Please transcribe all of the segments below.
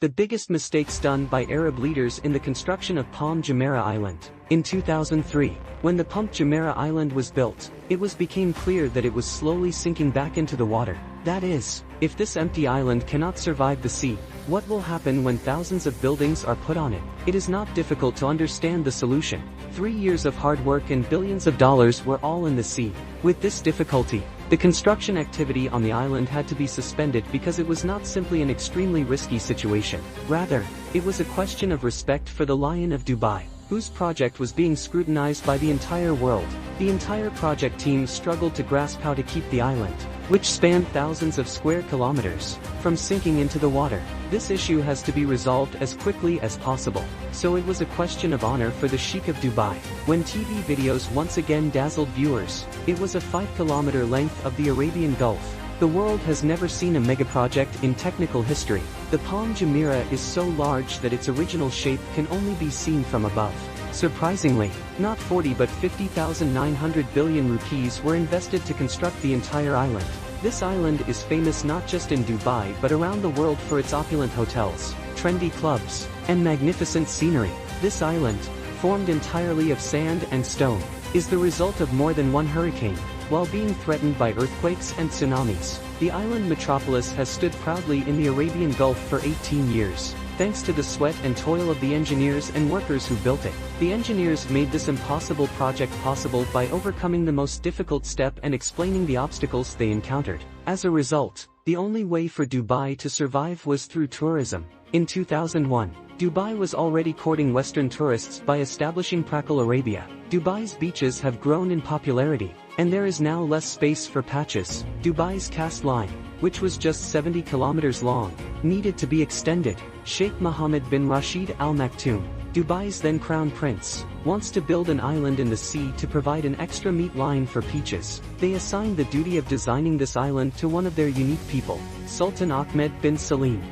The biggest mistakes done by Arab leaders in the construction of Palm Jumeirah Island. In 2003, when the pumped Jumeirah Island was built, it became clear that it was slowly sinking back into the water. That is, if this empty island cannot survive the sea, what will happen when thousands of buildings are put on it? It is not difficult to understand the solution. 3 years of hard work and billions of dollars were all in the sea. With this difficulty, the construction activity on the island had to be suspended because it was not simply an extremely risky situation. Rather, it was a question of respect for the Lion of Dubai, whose project was being scrutinized by the entire world. The entire project team struggled to grasp how to keep the island, which spanned thousands of square kilometers, from sinking into the water. This issue has to be resolved as quickly as possible. So it was a question of honor for the Sheikh of Dubai. When TV videos once again dazzled viewers, it was a 5-kilometer length of the Arabian Gulf. The world has never seen a megaproject in technical history. The Palm Jumeirah is so large that its original shape can only be seen from above. Surprisingly, not 40 but 50,900 billion rupees were invested to construct the entire island. This island is famous not just in Dubai but around the world for its opulent hotels, trendy clubs, and magnificent scenery. This island, formed entirely of sand and stone, is the result of more than one hurricane. While being threatened by earthquakes and tsunamis, the island metropolis has stood proudly in the Arabian Gulf for 18 years. Thanks to the sweat and toil of the engineers and workers who built it. The engineers made this impossible project possible by overcoming the most difficult step and explaining the obstacles they encountered. As a result, the only way for Dubai to survive was through tourism. In 2001, Dubai was already courting Western tourists by establishing Prakal Arabia. Dubai's beaches have grown in popularity, and there is now less space for patches. Dubai's cast line, which was just 70 kilometers long, needed to be extended. Sheikh Mohammed bin Rashid Al Maktoum, Dubai's then crown prince, wants to build an island in the sea to provide an extra meat line for peaches. They assigned the duty of designing this island to one of their unique people, Sultan Ahmed bin Salim.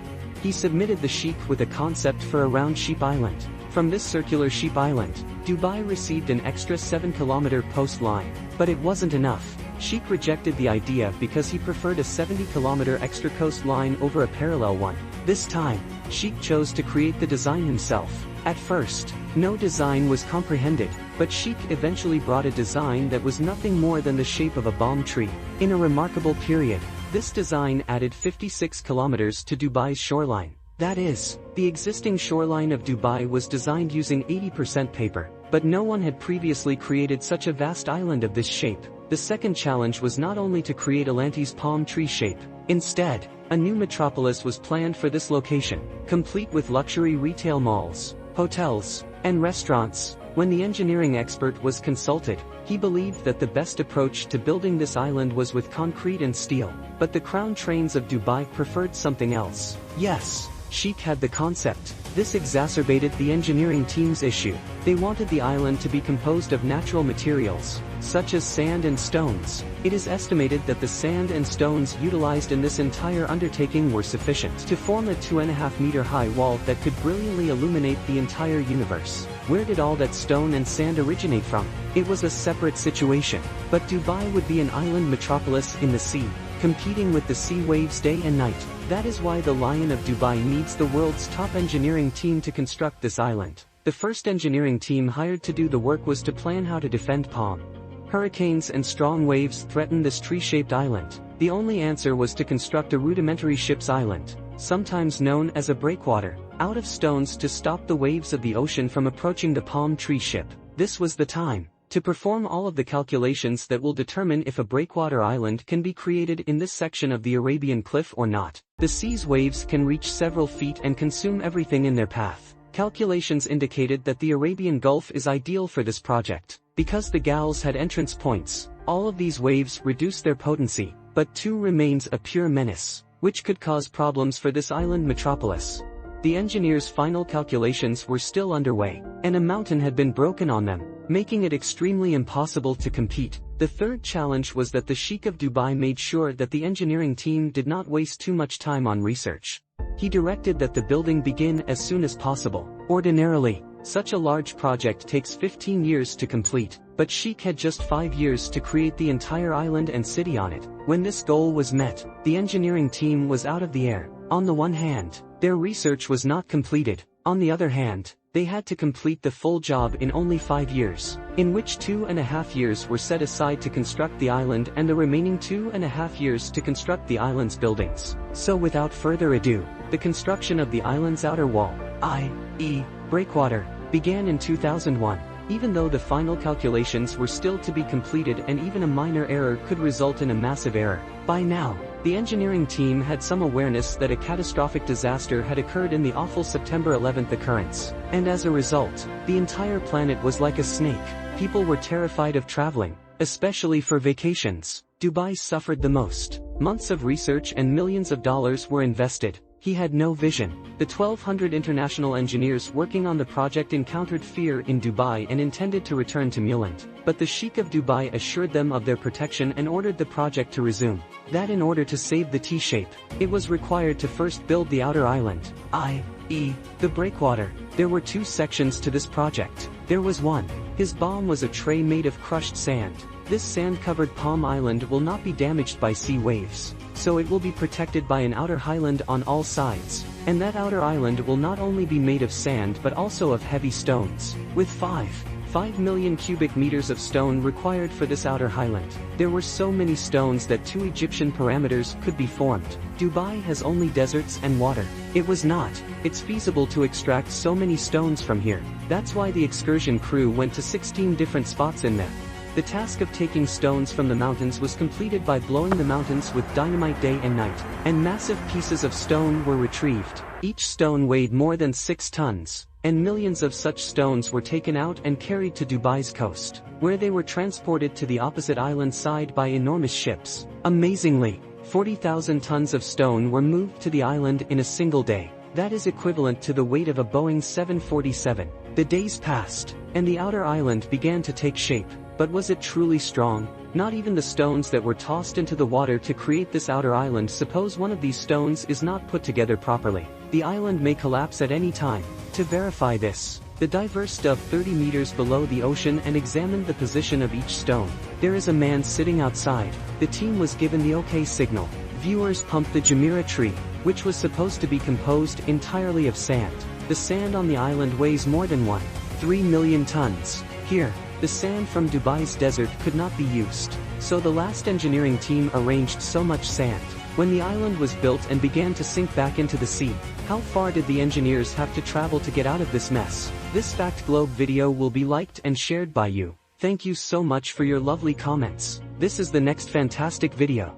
He submitted the sheikh with a concept for a round sheep island. From this circular sheep island, Dubai received an extra 7-kilometer post line. But it wasn't enough. Sheikh rejected the idea because he preferred a 70-kilometer extra coastline over a parallel one. This time, Sheikh chose to create the design himself. At first, no design was comprehended, but Sheikh eventually brought a design that was nothing more than the shape of a palm tree. In a remarkable period, this design added 56 kilometers to Dubai's shoreline. That is, the existing shoreline of Dubai was designed using 80% paper, but no one had previously created such a vast island of this shape. The second challenge was not only to create Atlantis' palm tree shape. Instead, a new metropolis was planned for this location, complete with luxury retail malls, hotels, and restaurants. When the engineering expert was consulted, he believed that the best approach to building this island was with concrete and steel. But the crown trains of Dubai preferred something else. Yes, Sheikh had the concept. This exacerbated the engineering team's issue. They wanted the island to be composed of natural materials, such as sand and stones. It is estimated that the sand and stones utilized in this entire undertaking were sufficient to form a 2.5-meter high wall that could brilliantly illuminate the entire universe. Where did all that stone and sand originate from? It was a separate situation. But Dubai would be an island metropolis in the sea, competing with the sea waves day and night. That is why the Lion of Dubai needs the world's top engineering team to construct this island. The first engineering team hired to do the work was to plan how to defend Palm. Hurricanes and strong waves threaten this tree-shaped island. The only answer was to construct a rudimentary ship's island, sometimes known as a breakwater, out of stones to stop the waves of the ocean from approaching the palm tree ship. This was the time to perform all of the calculations that will determine if a breakwater island can be created in this section of the Arabian cliff or not. The sea's waves can reach several feet and consume everything in their path. Calculations indicated that the Arabian Gulf is ideal for this project. Because the galls had entrance points, all of these waves reduce their potency, but two remains a pure menace, which could cause problems for this island metropolis. The engineers' final calculations were still underway, and a mountain had been broken on them, making it extremely impossible to compete. The third challenge was that the Sheikh of Dubai made sure that the engineering team did not waste too much time on research. He directed that the building begin as soon as possible. Ordinarily, such a large project takes 15 years to complete, but Sheikh had just 5 years to create the entire island and city on it. When this goal was met, the engineering team was out of the air. On the one hand, their research was not completed. On the other hand, they had to complete the full job in only 5 years, in which 2.5 years were set aside to construct the island and the remaining 2.5 years to construct the island's buildings. So without further ado, the construction of the island's outer wall, i.e., breakwater, began in 2001. Even though the final calculations were still to be completed and even a minor error could result in a massive error, by now, the engineering team had some awareness that a catastrophic disaster had occurred in the awful September 11th occurrence, and as a result, the entire planet was like a snake. People were terrified of traveling, especially for vacations. Dubai suffered the most. Months of research and millions of dollars were invested. He had no vision. The 1,200 international engineers working on the project encountered fear in Dubai and intended to return to Mulund, but the Sheikh of Dubai assured them of their protection and ordered the project to resume. That in order to save the T-shape, it was required to first build the outer island, i.e., the breakwater. There were 2 sections to this project. There was one. His bomb was a tray made of crushed sand. This sand-covered palm island will not be damaged by sea waves, so it will be protected by an outer highland on all sides, and that outer island will not only be made of sand but also of heavy stones, with 5 million cubic meters of stone required for this outer highland. There were so many stones that 2 Egyptian parameters could be formed. Dubai has only deserts and water. It's feasible to extract so many stones from here. That's why the excursion crew went to 16 different spots in there. The task of taking stones from the mountains was completed by blowing the mountains with dynamite day and night, and massive pieces of stone were retrieved. Each stone weighed more than 6 tons, and millions of such stones were taken out and carried to Dubai's coast, where they were transported to the opposite island side by enormous ships. Amazingly, 40,000 tons of stone were moved to the island in a single day. That is equivalent to the weight of a Boeing 747. The days passed, and the outer island began to take shape. But was it truly strong? Not even the stones that were tossed into the water to create this outer island. Suppose one of these stones is not put together properly. The island may collapse at any time. To verify this, the divers dug 30 meters below the ocean and examined the position of each stone. There is a man sitting outside. The team was given the OK signal. Viewers pumped the Jumeirah tree, which was supposed to be composed entirely of sand. The sand on the island weighs more than 1.3 million tons. Here, the sand from Dubai's desert could not be used, so the last engineering team arranged so much sand. When the island was built and began to sink back into the sea, how far did the engineers have to travel to get out of this mess? This Fact Globe video will be liked and shared by you. Thank you so much for your lovely comments. This is the next fantastic video.